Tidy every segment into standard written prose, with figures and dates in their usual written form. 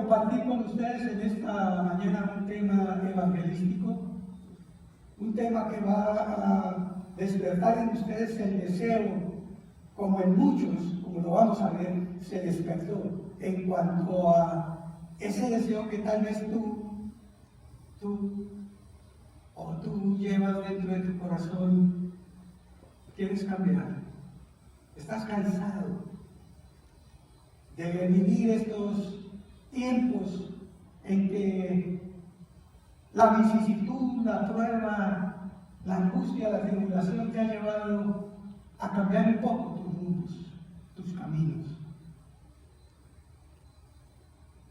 compartir con ustedes en esta mañana un tema evangelístico, un tema que va a despertar en ustedes el deseo, como en muchos, como lo vamos a ver, se despertó en cuanto a ese deseo que tal vez tú llevas dentro de tu corazón, quieres cambiar. Estás cansado de vivir estos tiempos en que la vicisitud, la prueba, la angustia, la tribulación te ha llevado a cambiar un poco tus rumbos, tus caminos.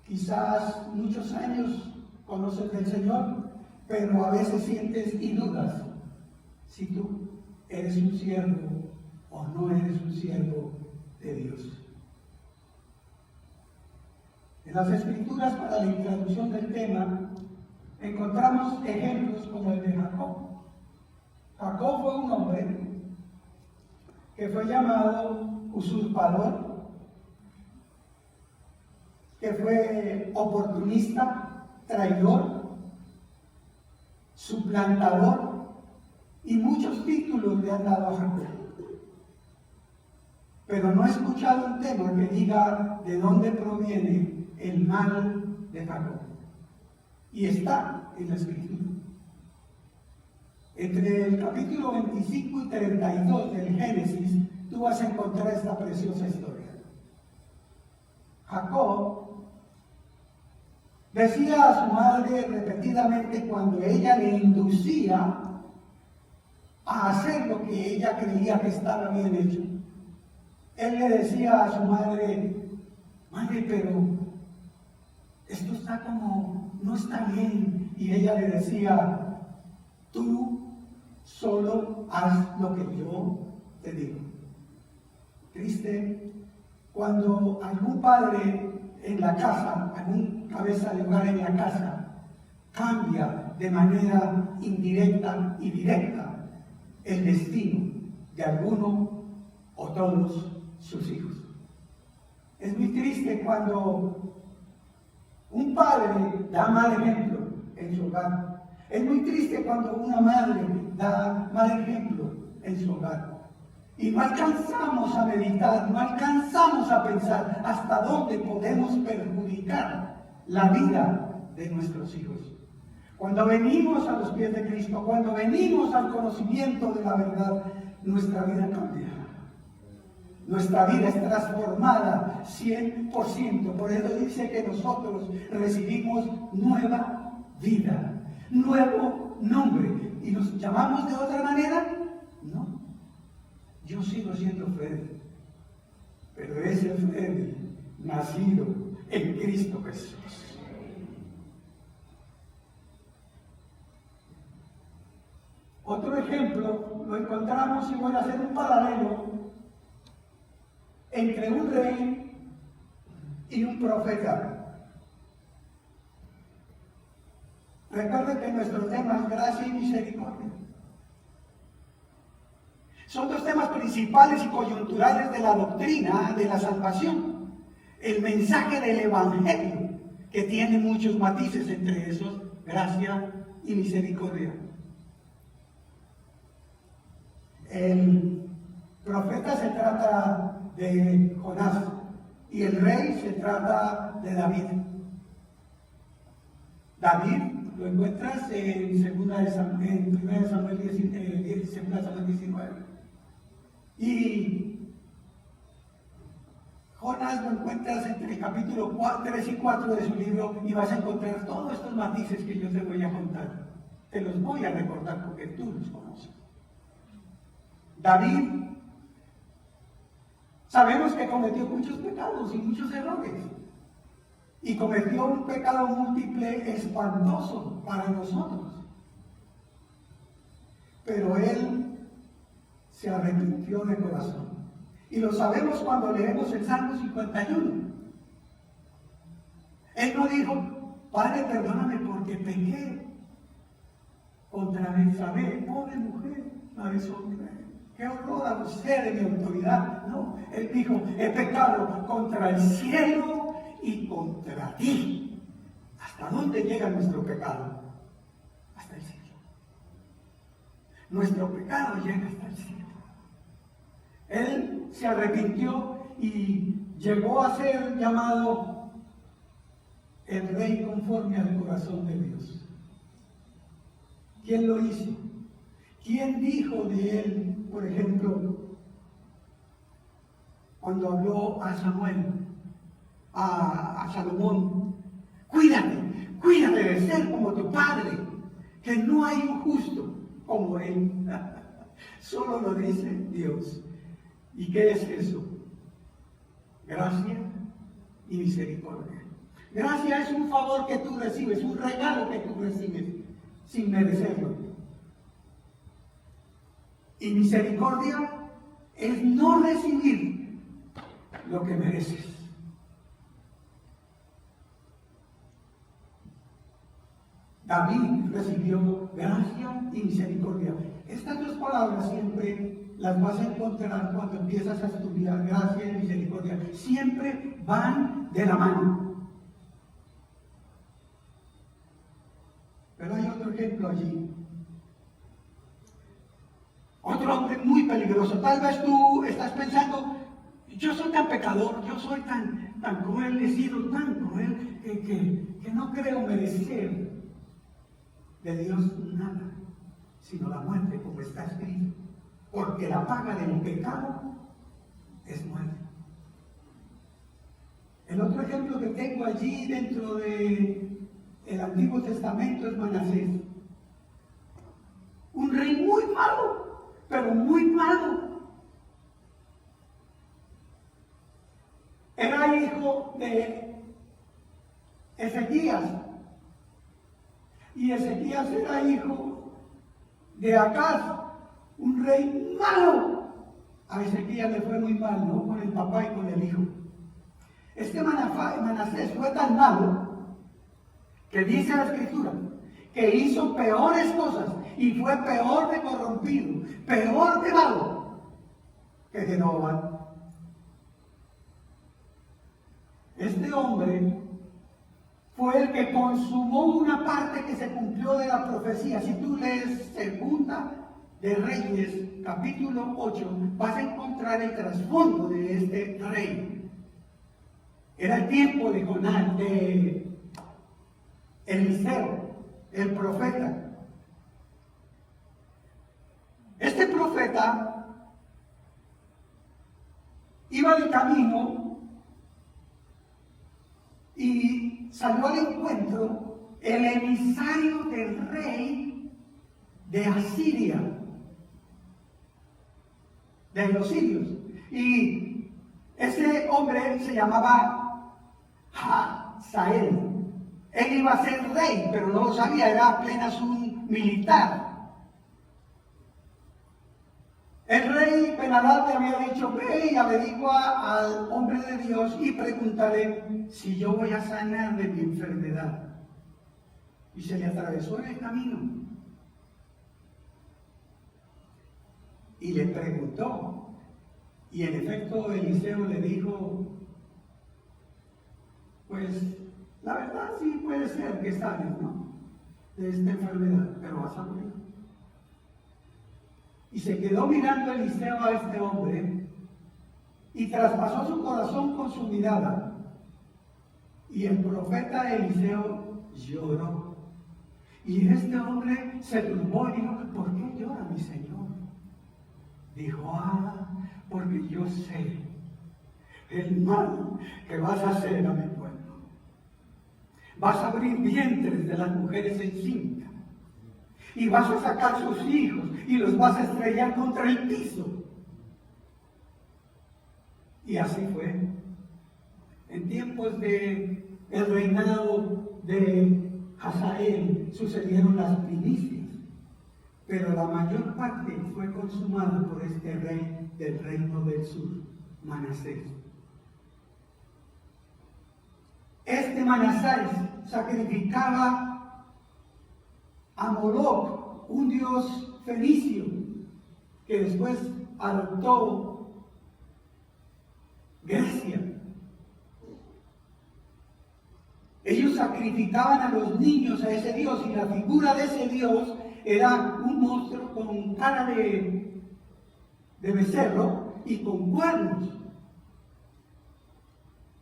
Quizás muchos años conoces del Señor, pero a veces sientes y dudas si tú eres un siervo o no eres un siervo de Dios. En las Escrituras, para la introducción del tema, encontramos ejemplos como el de Jacob. Jacob fue un hombre que fue llamado usurpador, que fue oportunista, traidor, suplantador, y muchos títulos le han dado a Jacob. Pero no he escuchado un tema que diga de dónde proviene el mal de Jacob. Y está en la Escritura. Entre el capítulo 25 y 32 del Génesis, tú vas a encontrar esta preciosa historia. Jacob decía a su madre repetidamente cuando ella le inducía a hacer lo que ella creía que estaba bien hecho. Él le decía a su madre, madre, pero esto está como, no está bien. Y ella le decía, tú solo haz lo que yo te digo. Triste cuando algún padre en la casa, algún cabeza de hogar en la casa, cambia de manera indirecta y directa el destino de alguno o todos sus hijos. Es muy triste cuando un padre da mal ejemplo en su hogar. Es muy triste cuando una madre da mal ejemplo en su hogar. Y no alcanzamos a meditar, no alcanzamos a pensar hasta dónde podemos perjudicar la vida de nuestros hijos. Cuando venimos a los pies de Cristo, cuando venimos al conocimiento de la verdad, nuestra vida cambia. Nuestra vida es transformada 100%. Por eso dice que nosotros recibimos nueva vida, nuevo nombre. ¿Y nos llamamos de otra manera? No. Yo sigo siendo Freddy, pero es el Freddy nacido en Cristo Jesús. Otro ejemplo lo encontramos, y voy a hacer un paralelo entre un rey y un profeta. Recuerden que nuestro tema es gracia y misericordia. Son dos temas principales y coyunturales de la doctrina de la salvación. El mensaje del Evangelio, que tiene muchos matices, entre esos gracia y misericordia. El profeta se trata de Jonás y el rey se trata de David. David lo encuentras en 1 Samuel 19. Y Jonás lo encuentras entre el capítulo 3 y 4 de su libro, y vas a encontrar todos estos matices que yo te voy a contar. Te los voy a recordar porque tú los conoces. David, sabemos que cometió muchos pecados y muchos errores. Y cometió un pecado múltiple espantoso para nosotros. Pero él se arrepintió de corazón. Y lo sabemos cuando leemos el Salmo 51. Él no dijo, Padre, perdóname porque pequé contra Betsabé, pobre mujer, la deshonré. ¡Qué horror abusé de mi autoridad! No, él dijo, he pecado contra el cielo y contra ti. ¿Hasta dónde llega nuestro pecado? Hasta el cielo. Nuestro pecado llega hasta el cielo. Él se arrepintió y llegó a ser llamado el rey conforme al corazón de Dios. ¿Quién lo hizo? ¿Quién dijo de él, por ejemplo, cuando habló a Samuel, a Salomón? Cuídate de ser como tu padre, que no hay un justo como él. Solo lo dice Dios. ¿Y qué es eso? Gracia y misericordia. Gracia es un favor que tú recibes, un regalo que tú recibes sin merecerlo. Y misericordia es no recibir lo que mereces. David recibió gracia y misericordia. Estas dos palabras siempre las vas a encontrar cuando empiezas a estudiar gracia y misericordia. Siempre van de la mano. Pero hay otro ejemplo allí. Otro hombre muy peligroso. Tal vez tú estás pensando, yo soy tan pecador, yo soy tan cruel, he sido tan cruel que no creo merecer de Dios nada, sino la muerte, como está escrito. Porque la paga del pecado es muerte. El otro ejemplo que tengo allí dentro del Antiguo Testamento es Manasés. Un rey muy malo, pero muy malo. Era hijo de Ezequías. Y Ezequías era hijo de Acaz, un rey malo. A Ezequías le fue muy mal, ¿no? Con el papá y con el hijo. Este Manasés fue tan malo que dice la Escritura que hizo peores cosas y fue peor de corrompido, peor de malo que Jeroboam. Este hombre fue el que consumó una parte que se cumplió de la profecía. Si tú lees Segunda de Reyes, capítulo 8, vas a encontrar el trasfondo de este rey. Era el tiempo de Jonás, de Eliseo, el profeta. Este profeta iba de camino y salió al encuentro el emisario del rey de Asiria, de los sirios. Y ese hombre se llamaba Hazael. Él iba a ser rey, pero no lo sabía, era apenas un militar. El rey Ben-Hadad le había dicho, ve y averigua al hombre de Dios y pregúntale si yo voy a sanar de mi enfermedad. Y se le atravesó en el camino. Y le preguntó. Y en efecto Eliseo le dijo, pues la verdad sí puede ser que sanes, ¿no? De esta enfermedad, pero vas a morir. Y se quedó mirando Eliseo a este hombre y traspasó su corazón con su mirada. Y el profeta Eliseo lloró. Y este hombre se turbó y dijo, ¿por qué llora mi señor? Dijo, porque yo sé el mal que vas a hacer a mi pueblo. Vas a abrir vientres de las mujeres encintas. Y vas a sacar sus hijos y los vas a estrellar contra el piso. Y así fue. En tiempos de el reinado de Hazael sucedieron las primicias, pero la mayor parte fue consumada por este rey del reino del sur, Manasés. Este Manasés sacrificaba a Moloch, un dios fenicio, que después adoptó Grecia. sacrificaban a los niños a ese Dios, y la figura de ese Dios era un monstruo con cara de becerro y con cuernos.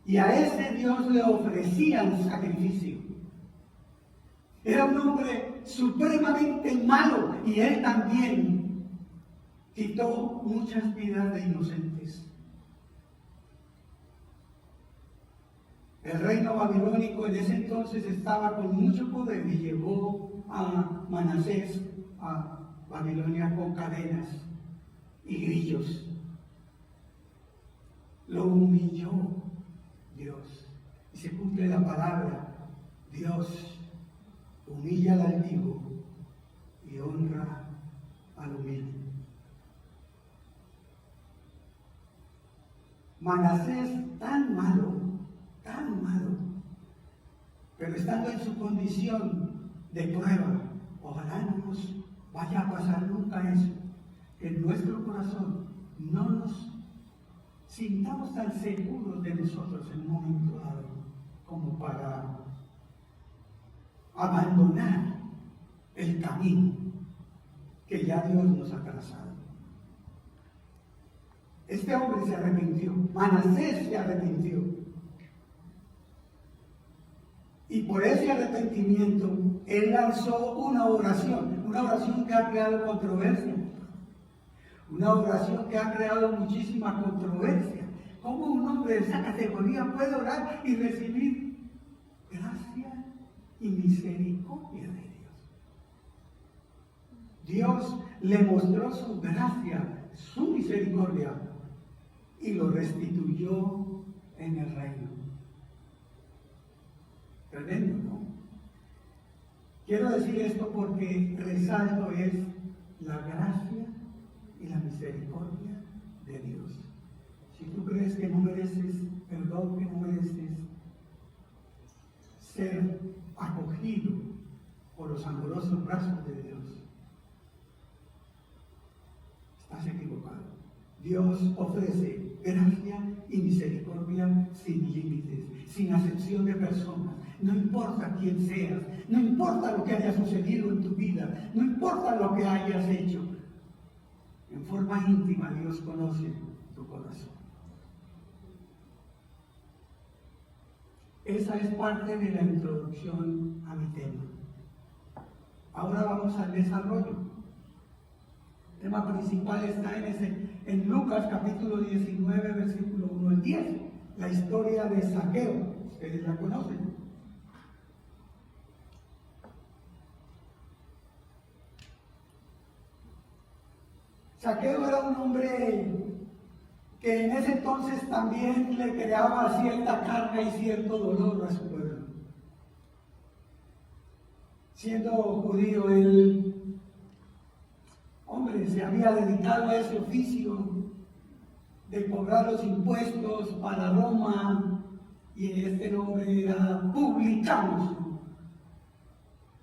Y a ese Dios le ofrecían sacrificio. Era un hombre supremamente malo, y él también quitó muchas vidas de inocentes. El reino babilónico en ese entonces estaba con mucho poder y llevó a Manasés a Babilonia con cadenas y grillos. Lo humilló Dios. Y se cumple la palabra: Dios humilla al altivo y honra al humilde. Manasés, tan malo, pero estando en su condición de prueba, ojalá no nos vaya a pasar nunca eso, que en nuestro corazón no nos sintamos tan seguros de nosotros en un momento dado como para abandonar el camino que ya Dios nos ha trazado. Este hombre se arrepintió, Manasés se arrepintió. Y por ese arrepentimiento, él lanzó una oración que ha creado controversia. Una oración que ha creado muchísima controversia. ¿Cómo un hombre de esa categoría puede orar y recibir gracia y misericordia de Dios? Dios le mostró su gracia, su misericordia, y lo restituyó en el reino. Tremendo, ¿no? Quiero decir esto porque resalto es la gracia y la misericordia de Dios. Si tú crees que no mereces perdón, que no mereces ser acogido por los amorosos brazos de Dios, estás equivocado. Dios ofrece gracia y misericordia sin límites, sin acepción de personas. No importa quién seas, no importa lo que haya sucedido en tu vida, no importa lo que hayas hecho. En forma íntima Dios conoce tu corazón. Esa es parte de la introducción a mi tema. Ahora vamos al desarrollo. El tema principal está en Lucas capítulo 19, versículo 1 al 10. La historia de Zaqueo. Ustedes la conocen. Zaqueo era un hombre que en ese entonces también le creaba cierta carga y cierto dolor a su pueblo. Siendo judío, él, hombre, se había dedicado a ese oficio de cobrar los impuestos para Roma, y este nombre era publicano,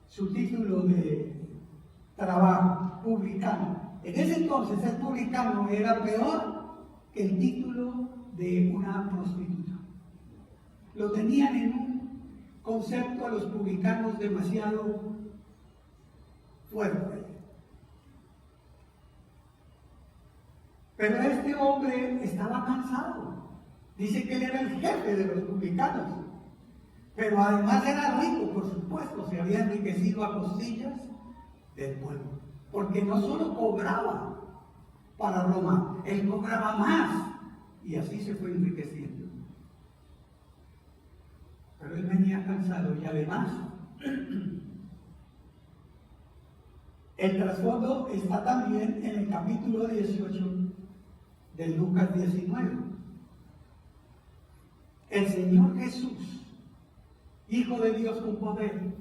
su título de trabajo, publicano. En ese entonces ser publicano era peor que el título de una prostituta. Lo tenían en un concepto a los publicanos demasiado fuerte. Pero este hombre estaba cansado. Dice que él era el jefe de los publicanos. Pero además era rico, por supuesto, se había enriquecido a costillas del pueblo. Porque no solo cobraba para Roma, él cobraba más, y así se fue enriqueciendo. Pero él venía cansado, y además el trasfondo está también en el capítulo 18 de Lucas 19. El Señor Jesús, Hijo de Dios con poder,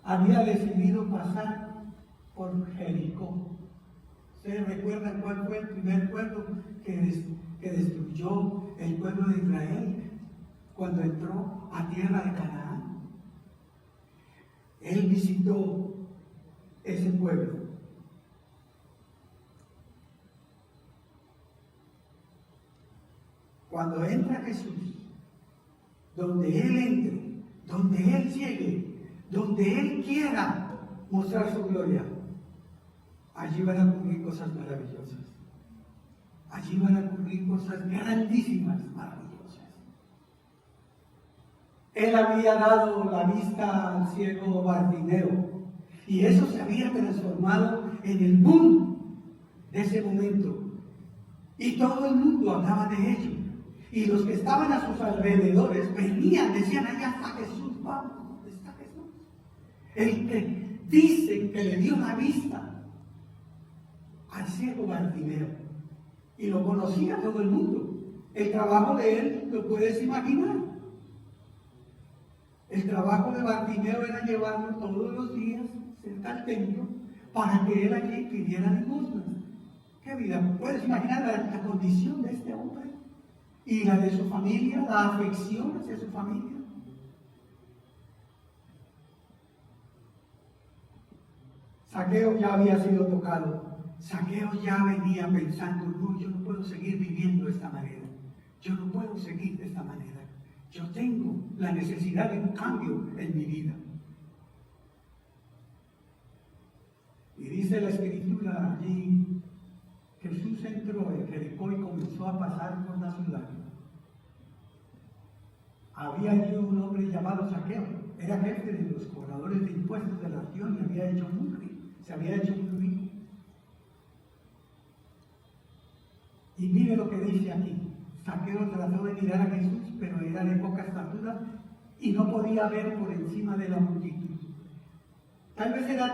había decidido pasar por Jericó. ¿Ustedes recuerdan cuál fue el primer pueblo que destruyó el pueblo de Israel cuando entró a tierra de Canaán? Él visitó ese pueblo. Cuando entra Jesús, donde Él entre, donde Él llegue, donde Él quiera mostrar su gloria, allí van a ocurrir cosas maravillosas. Allí van a ocurrir cosas grandísimas, maravillosas. Él había dado la vista al ciego Bartimeo y eso se había transformado en el boom de ese momento. Y todo el mundo hablaba de ello. Y los que estaban a sus alrededores venían, decían, allá está Jesús, vamos, ¿dónde está Jesús? El que dicen que le dio la vista al ciego Bartimeo. Y lo conocía todo el mundo. El trabajo de él, lo puedes imaginar. El trabajo de Bartimeo era llevarlo todos los días cerca al templo para que él allí pidiera limosnas. ¿Qué vida? ¿Puedes imaginar la condición de este hombre? Y la de su familia, la afección hacia su familia. Zaqueo ya había sido tocado. Zaqueo ya venía pensando, no, yo no puedo seguir viviendo de esta manera. Yo no puedo seguir de esta manera. Yo tengo la necesidad de un cambio en mi vida. Y dice la Escritura allí, Jesús entró en Jericó y comenzó a pasar por la ciudad. Había allí un hombre llamado Zaqueo, era jefe de los cobradores de impuestos de la región y había hecho muy rico, se había hecho muy rico. Y mire lo que dice aquí. Zaqueo trató de mirar a Jesús, pero era de poca estatura y no podía ver por encima de la multitud. Tal vez era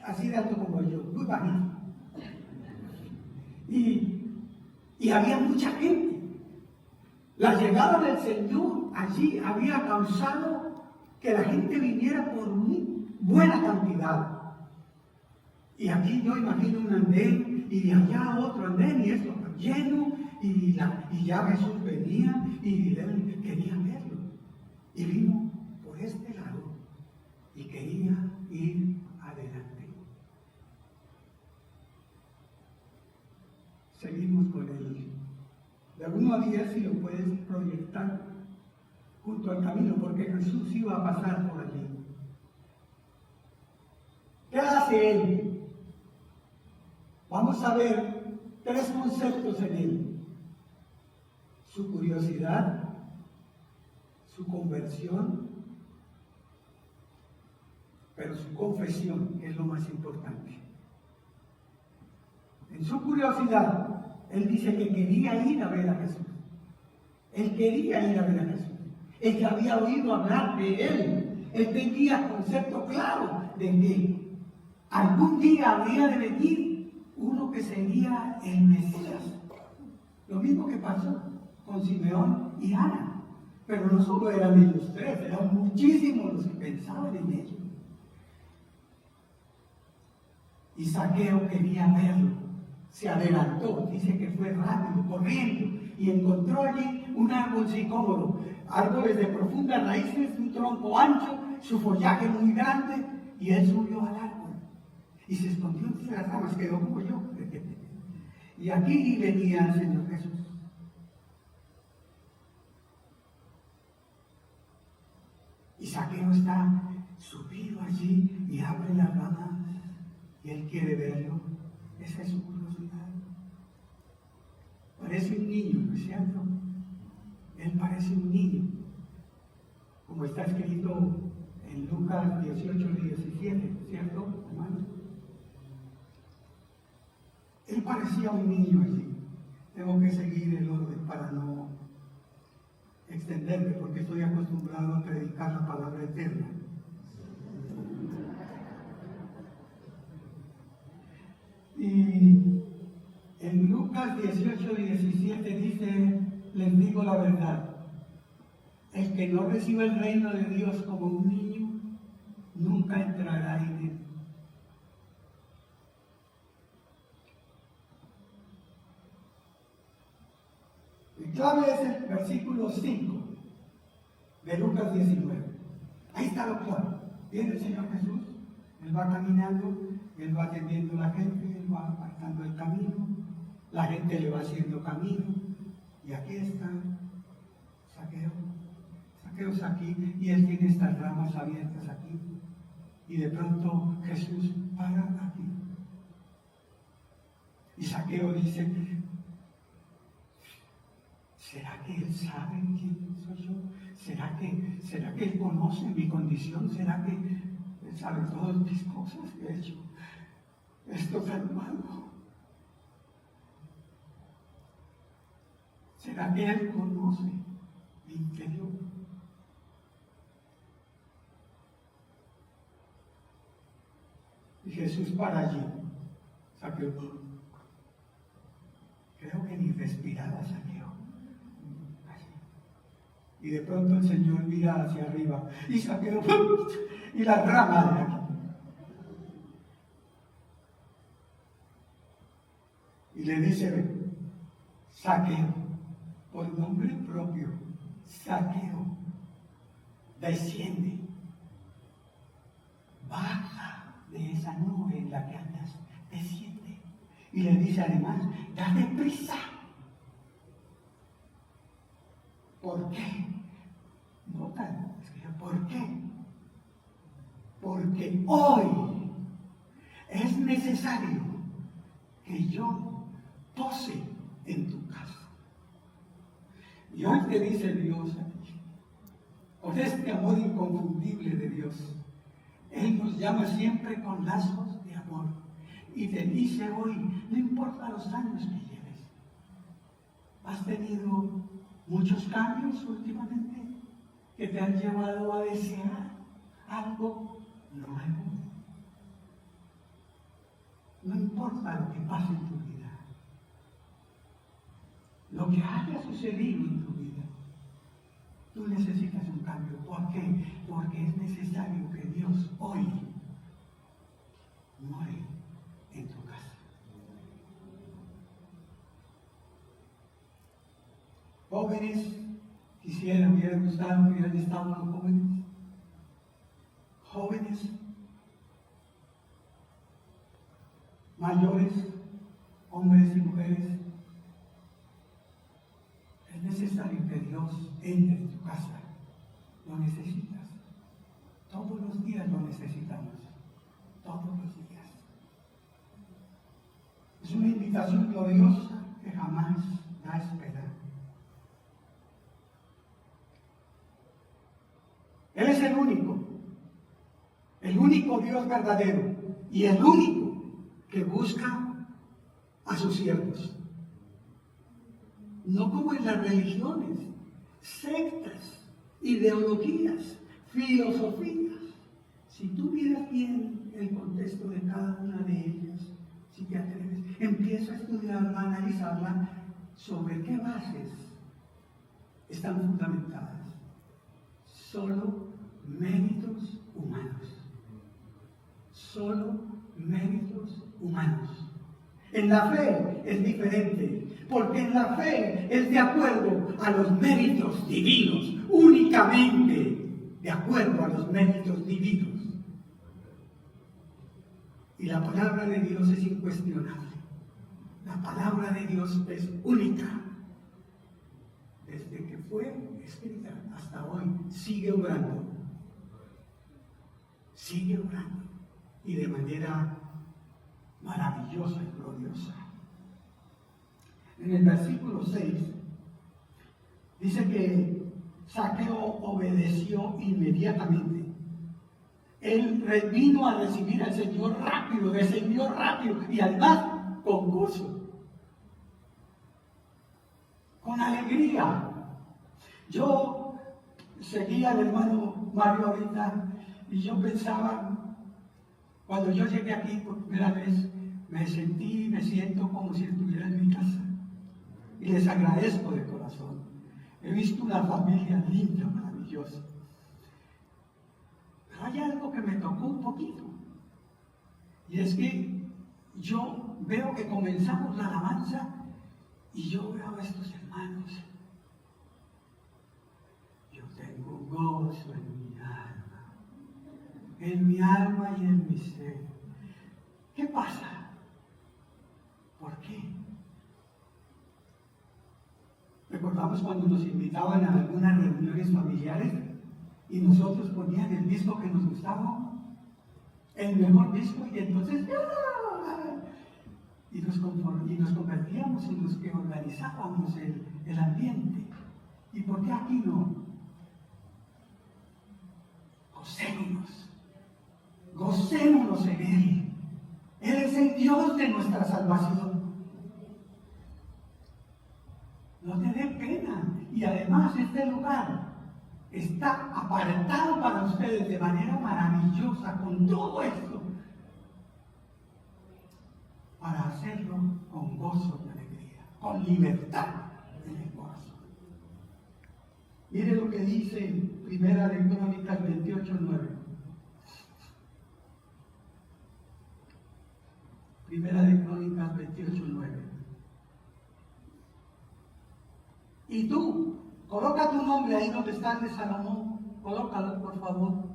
así de alto como yo, muy bajito. Y había mucha gente. La llegada del Señor allí había causado que la gente viniera por muy buena cantidad. Y aquí yo imagino un andén y de allá otro andén y esto lleno y ya Jesús venía y él quería verlo. Y vino por este lado y quería ir adelante. Seguimos con él. De 1 a 10 si lo puedes proyectar junto al camino, porque Jesús iba a pasar por allí. ¿Qué hace él? Vamos a ver 3 conceptos en él. Su curiosidad, su conversión, pero su confesión, que es lo más importante. En su curiosidad, él dice que quería ir a ver a Jesús. Él quería ir a ver a Jesús. Él que había oído hablar de él. Él tenía concepto claro de que algún día habría de venir uno que sería el Mesías. Lo mismo que pasó con Simeón y Ana. Pero no solo eran ellos 3, eran muchísimos los que pensaban en ello. Y Zaqueo quería verlo. Se adelantó, dice que fue rápido, corriendo, y encontró allí un árbol sicómoro, árboles de profundas raíces, un tronco ancho, su follaje muy grande, y él subió al árbol. Y se escondió entre las ramas, quedó como yo. Y aquí venía el Señor Jesús. Y Zaqueo está subido allí y abre las ramas y él quiere verlo. Esa es su curiosidad. Parece un niño, ¿no es cierto? Él parece un niño, como está escrito en Lucas 18:17, ¿cierto, hermano? Él parecía un niño allí. Tengo que seguir el orden para no extenderme, porque estoy acostumbrado a predicar la palabra eterna. Y en Lucas 18:17 dice, les digo la verdad, el que no reciba el reino de Dios como un niño, nunca entrará en él. El clave es el versículo 5 de Lucas 19. Ahí está lo clave. Viene el Señor Jesús, Él va caminando, Él va atendiendo a la gente, Él va apartando el camino, la gente le va haciendo camino, y aquí está Zaqueo Saqueo está aquí y él tiene estas ramas abiertas aquí. Y de pronto Jesús para aquí. Y Saqueo dice, ¿será que él sabe quién soy yo? ¿Será que él conoce mi condición? ¿Será que él sabe todas mis cosas que he hecho? Esto tan malo. ¿Será que él conoce mi interior? Y Jesús para allí. Saqueo. Creo que ni respiraba Saqueo. Y de pronto el Señor mira hacia arriba y Saqueo y la rama de aquí. Y le dice, Saqueo, por nombre propio, Saqueo, desciende, baja de esa nube en la que andas, desciende. Y le dice además, date prisa. ¿Por qué? Nota, ¿por qué? Porque hoy es necesario que yo pose en tu casa. Y hoy te dice Dios aquí, con este amor inconfundible de Dios, Él nos llama siempre con lazos de amor. Y te dice hoy, no importa los años que lleves, has tenido muchos cambios últimamente que te han llevado a desear algo nuevo. No importa lo que pase en tu vida, lo que haya sucedido en tu vida, tú necesitas un cambio. ¿Por qué? Porque es necesario que Dios hoy more en tu casa. Jóvenes, me hubiera gustado que hubieran estado los jóvenes. Jóvenes, mayores, hombres y mujeres, es necesario que Dios entre en tu casa. Lo necesitas. Todos los días lo necesitamos. Todos los días. Es una invitación gloriosa que jamás da espera. Él es el único Dios verdadero y el único que busca a sus siervos. No como en las religiones, sectas, ideologías, filosofías. Si tú miras bien el contexto de cada una de ellas, si te atreves, empieza a estudiarla, a analizarla, sobre qué bases están fundamentadas. Solo méritos humanos. Solo méritos humanos. En la fe es diferente, porque en la fe es de acuerdo a los méritos divinos, únicamente de acuerdo a los méritos divinos. Y la palabra de Dios es incuestionable. La palabra de Dios es única. Desde que fue escrita hasta hoy, sigue obrando. Sigue obrando. Y de manera maravillosa y gloriosa. En el versículo 6 dice que Saqueo obedeció inmediatamente. Él vino a recibir al Señor rápido, descendió rápido y además con gozo, con alegría. Yo seguía al hermano Mario ahorita y yo pensaba, cuando yo llegué aquí por primera vez, me siento como si estuviera en mi casa. Y les agradezco de corazón. He visto una familia linda, maravillosa. Pero hay algo que me tocó un poquito. Y es que yo veo que comenzamos la alabanza y yo veo a estos hermanos. Yo tengo gozo en mi alma y en mi ser. ¿Qué pasa? ¿Por qué? Recordamos cuando nos invitaban a algunas reuniones familiares Y nosotros ponían el disco que nos gustaba, el mejor disco, y entonces y nos convertíamos en los que organizábamos el ambiente. ¿Y por qué aquí no? Gocémonos en Él. Él es el Dios de nuestra salvación. No te dé pena. Y además este lugar está apartado para ustedes de manera maravillosa con todo esto, para hacerlo con gozo y alegría, con libertad en el corazón. Mire lo que dice Primera de Crónicas 28:9. Primera de Crónicas 28:9. Y tú, coloca tu nombre ahí donde está el de Salomón, colócalo por favor.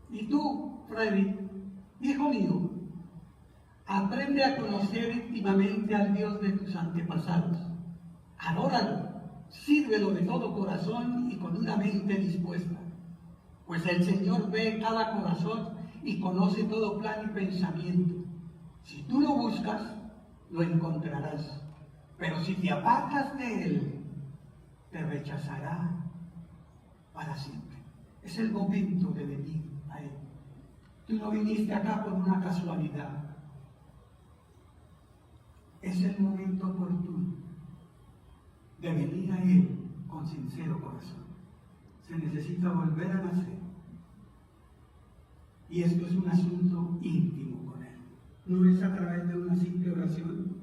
Y tú, Freddy, hijo mío, aprende a conocer íntimamente al Dios de tus antepasados. Adóralo, sírvelo de todo corazón y con una mente dispuesta. Pues el Señor ve cada corazón y conoce todo plan y pensamiento. Si tú lo buscas, lo encontrarás. Pero si te apartas de Él, te rechazará para siempre. Es el momento de venir a Él. Tú no viniste acá por una casualidad. Es el momento oportuno de venir a Él con sincero corazón. Se necesita volver a nacer. Y esto es un asunto íntimo con Él. No es a través de una simple oración.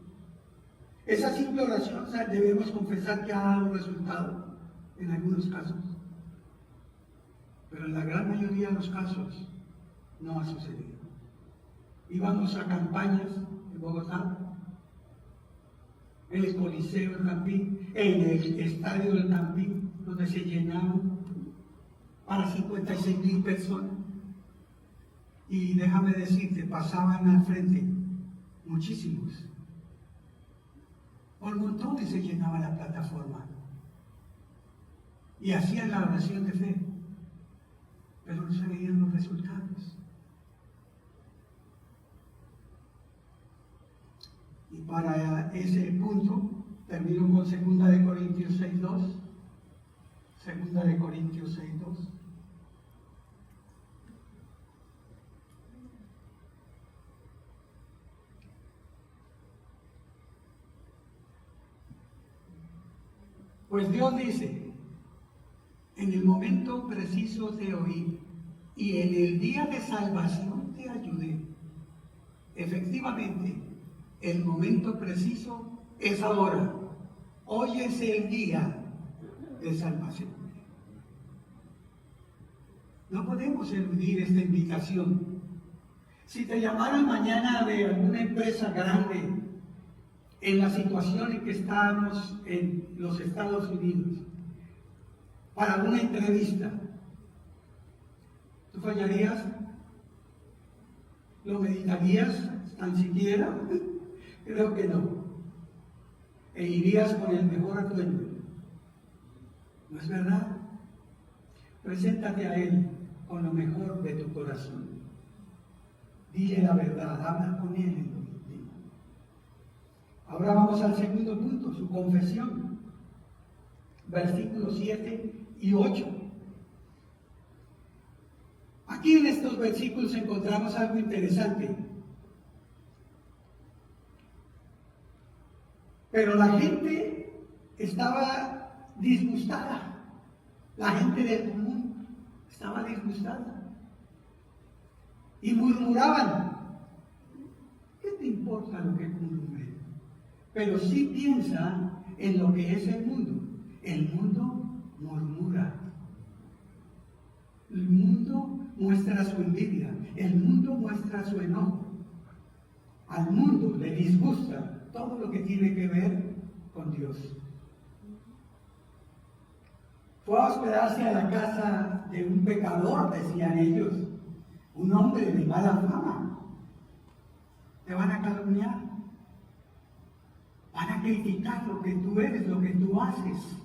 Esa simple oración, debemos confesar que ha dado resultado en algunos casos. Pero en la gran mayoría de los casos no ha sucedido. Íbamos a campañas en Bogotá, en el Coliseo del Campín, en el Estadio del Campín, donde se llenaban para 56,000 personas. Y déjame decirte, pasaban al frente muchísimos. Por montones se llenaba la plataforma. Y hacían la oración de fe, pero no se veían los resultados. Y para ese punto, termino con 2 de Corintios 6:2. 2 de Corintios 6:2. Pues Dios dice, en el momento preciso te oí y en el día de salvación te ayudé. Efectivamente, el momento preciso es ahora. Hoy es el día de salvación. No podemos eludir esta invitación. Si te llamaran mañana de alguna empresa grande, en la situación en que estamos en los Estados Unidos, para una entrevista, ¿tú fallarías? ¿Lo meditarías tan siquiera? Creo que no. E irías con el mejor atuendo. ¿No es verdad? Preséntate a Él con lo mejor de tu corazón. Dile la verdad, habla con Él en lo íntimo. Ahora vamos al segundo punto, su confesión. Versículos 7 y 8. Aquí en estos versículos encontramos algo interesante. Pero la gente estaba disgustada. La gente del común estaba disgustada. Y murmuraban. ¿Qué te importa lo que murmuren? Pero sí piensa en lo que es el mundo. El mundo murmura. El mundo muestra su envidia. El mundo muestra su enojo. Al mundo le disgusta todo lo que tiene que ver con Dios. Fue a hospedarse a la casa de un pecador, decían ellos, un hombre de mala fama. Te van a calumniar, van a criticar lo que tú eres, lo que tú haces.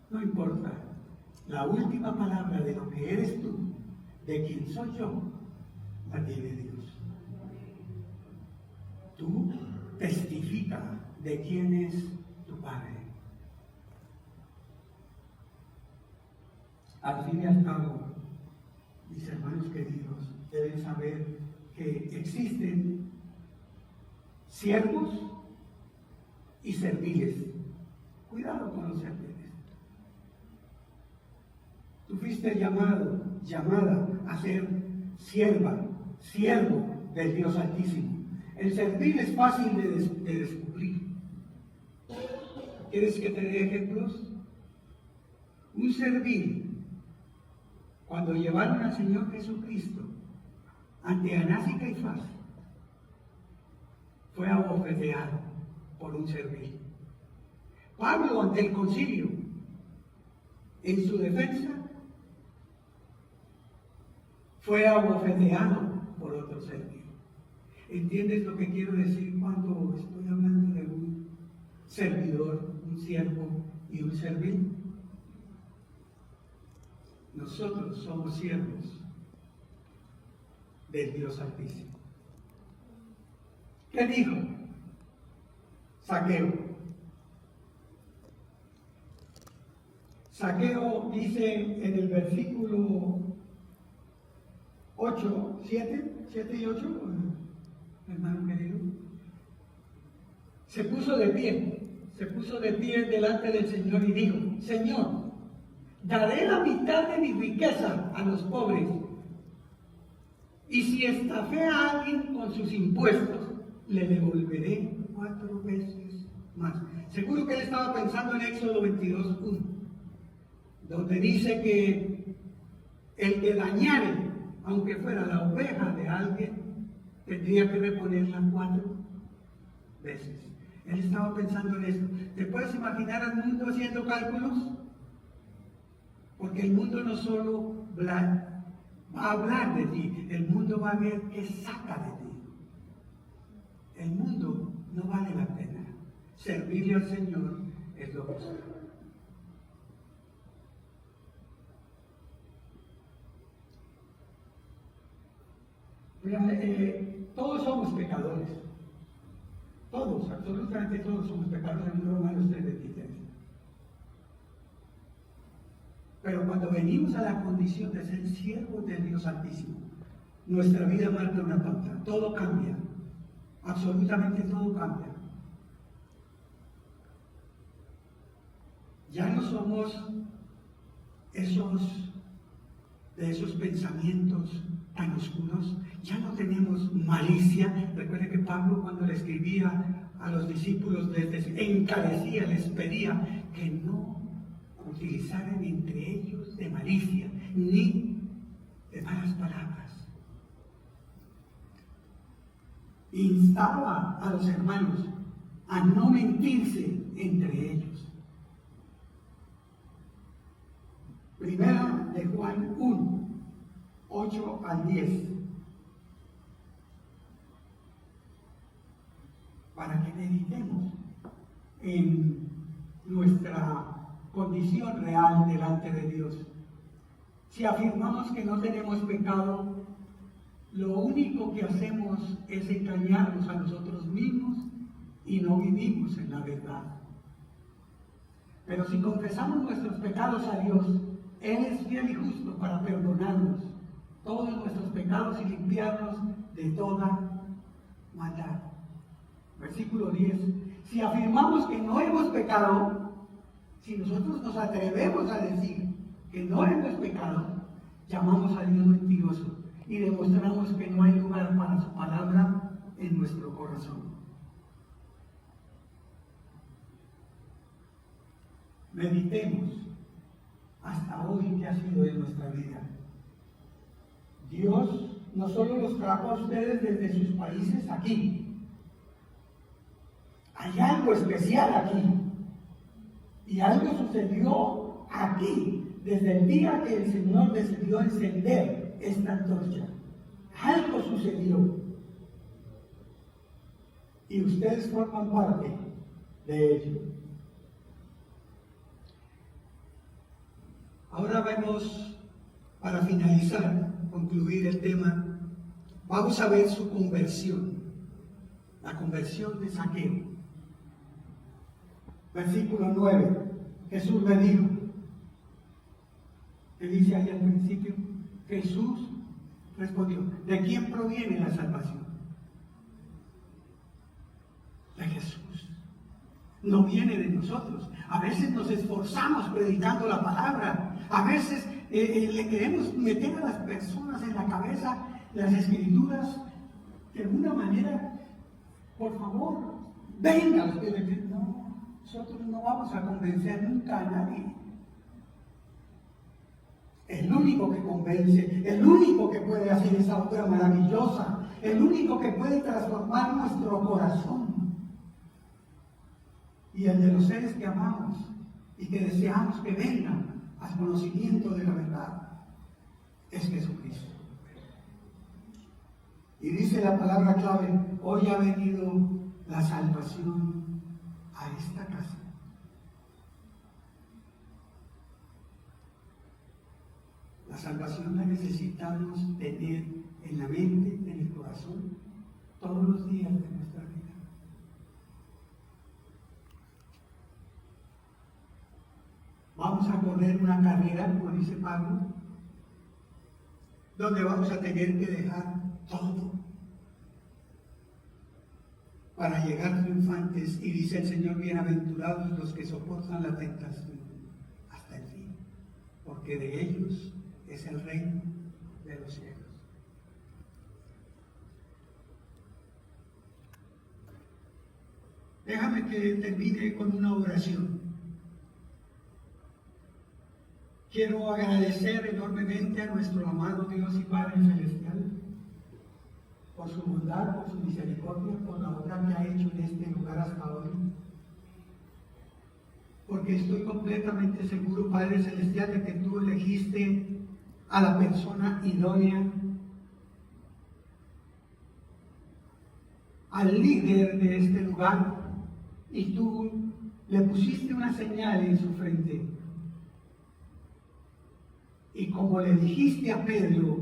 No importa, la última palabra de lo que eres tú, de quién soy yo, la tiene Dios. Tú testifica de quién es tu Padre. Al fin y al cabo, mis hermanos queridos, deben saber que existen siervos y serviles. Cuidado con los serviles. Tú fuiste llamada a ser siervo del Dios Altísimo. El servil es fácil de descubrir. ¿Quieres que te dé ejemplos? Un servil, cuando llevaron al Señor Jesucristo ante Anás y Caifás, fue abofeteado por un servil. Pablo, ante el concilio, en su defensa, fue abofeteado por otro servil. ¿Entiendes lo que quiero decir cuando estoy hablando de un servidor, un siervo y un servil? Nosotros somos siervos del Dios Altísimo. ¿Qué dijo Zaqueo? Zaqueo dice en el versículo 8, 7 y 8, hermano querido, se puso de pie delante del Señor y dijo: Señor, daré la mitad de mi riqueza a los pobres, y si estafé a alguien con sus impuestos, le devolveré 4 veces más. Seguro que él estaba pensando en Éxodo 22:1, donde dice que el que dañare, aunque fuera la oveja de alguien, tendría que reponerla 4 veces. Él estaba pensando en esto. ¿Te puedes imaginar al mundo haciendo cálculos? Porque el mundo no solo va a hablar de ti, el mundo va a ver qué saca de ti. El mundo no vale la pena. Servirle al Señor es lo que es. Todos somos pecadores. Todos, absolutamente todos somos pecadores, en Romanos 3:23. Pero cuando venimos a la condición de ser siervos del Dios Altísimo, nuestra vida marca una pauta. Todo cambia. Absolutamente todo cambia. Ya no somos de esos pensamientos tan oscuros, ya no tenemos malicia. Recuerde que Pablo, cuando le escribía a los discípulos, les encarecía, les pedía que no utilizaran entre ellos de malicia ni de malas palabras. Instaba a los hermanos a no mentirse entre ellos. Primera de Juan 1, 8 al 10. Para que meditemos en nuestra condición real delante de Dios. Si afirmamos que no tenemos pecado, lo único que hacemos es engañarnos a nosotros mismos y no vivimos en la verdad. Pero si confesamos nuestros pecados a Dios, Él es fiel y justo para perdonarnos todos nuestros pecados y limpiarnos de toda maldad. Versículo 10. Si afirmamos que no hemos pecado, si nosotros nos atrevemos a decir que no hemos pecado, llamamos a Dios mentiroso y demostramos que no hay lugar para su palabra en nuestro corazón. Meditemos hasta hoy qué ha sido de nuestra vida. Dios no solo los trajo a ustedes desde sus países aquí. Hay algo especial aquí. Y algo sucedió aquí desde el día que el Señor decidió encender esta antorcha. Algo sucedió. Y ustedes forman parte de ello. Ahora ahora vemos, para finalizar, concluir el tema, vamos a ver su conversión, la conversión de Zaqueo. Versículo 9, Jesús le dijo, que dice ahí al principio, Jesús respondió, ¿de quién proviene la salvación? De Jesús. No viene de nosotros. A veces nos esforzamos predicando la palabra. A veces le queremos meter a las personas en la cabeza las escrituras de alguna manera. Por favor, vengan. No, nosotros no vamos a convencer nunca a nadie. El único que convence, el único que puede hacer esa obra maravillosa, el único que puede transformar nuestro corazón y el de los seres que amamos y que deseamos que vengan al conocimiento de la verdad, es Jesucristo. Y dice la palabra clave, hoy ha venido la salvación a esta casa. La salvación la necesitamos tener en la mente, en el corazón, todos los días de nuestra vida. Vamos a correr una carrera, como dice Pablo, donde vamos a tener que dejar todo para llegar triunfantes. Y dice el Señor, bienaventurados los que soportan la tentación hasta el fin, porque de ellos es el reino de los cielos. Déjame que termine con una oración. Quiero agradecer enormemente a nuestro amado Dios y Padre Celestial por su bondad, por su misericordia, por la obra que ha hecho en este lugar hasta hoy. Porque estoy completamente seguro, Padre Celestial, de que tú elegiste a la persona idónea, al líder de este lugar, y tú le pusiste una señal en su frente. Y como le dijiste a Pedro,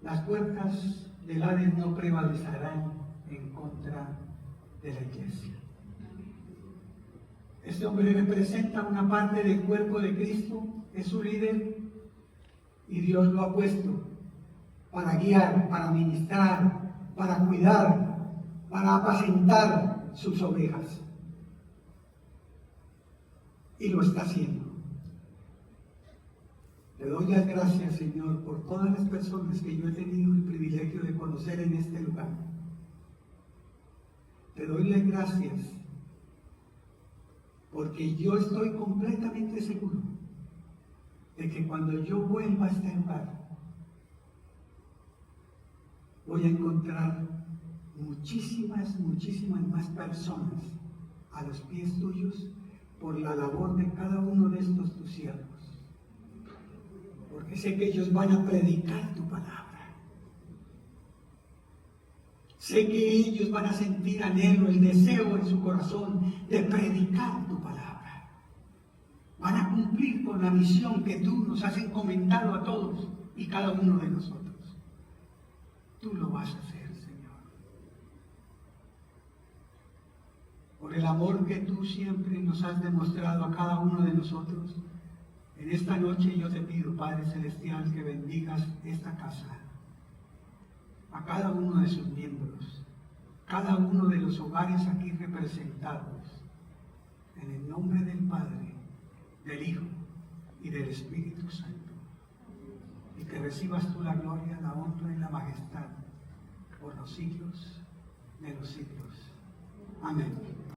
las puertas del Hades no prevalecerán en contra de la iglesia. Este hombre representa una parte del cuerpo de Cristo, es su líder, y Dios lo ha puesto para guiar, para ministrar, para cuidar, para apacentar sus ovejas. Y lo está haciendo. Te doy las gracias, Señor, por todas las personas que yo he tenido el privilegio de conocer en este lugar. Te doy las gracias porque yo estoy completamente seguro de que cuando yo vuelva a este lugar, voy a encontrar muchísimas más personas a los pies tuyos por la labor de cada uno de estos tus siervos. Porque sé que ellos van a predicar tu palabra. Sé que ellos van a sentir anhelo, el deseo en su corazón de predicar tu palabra. Van a cumplir con la misión que tú nos has encomendado a todos y cada uno de nosotros. Tú lo vas a hacer, Señor. Por el amor que tú siempre nos has demostrado a cada uno de nosotros, en esta noche yo te pido, Padre Celestial, que bendigas esta casa, a cada uno de sus miembros, cada uno de los hogares aquí representados, en el nombre del Padre, del Hijo y del Espíritu Santo. Y que recibas tú la gloria, la honra y la majestad por los siglos de los siglos. Amén.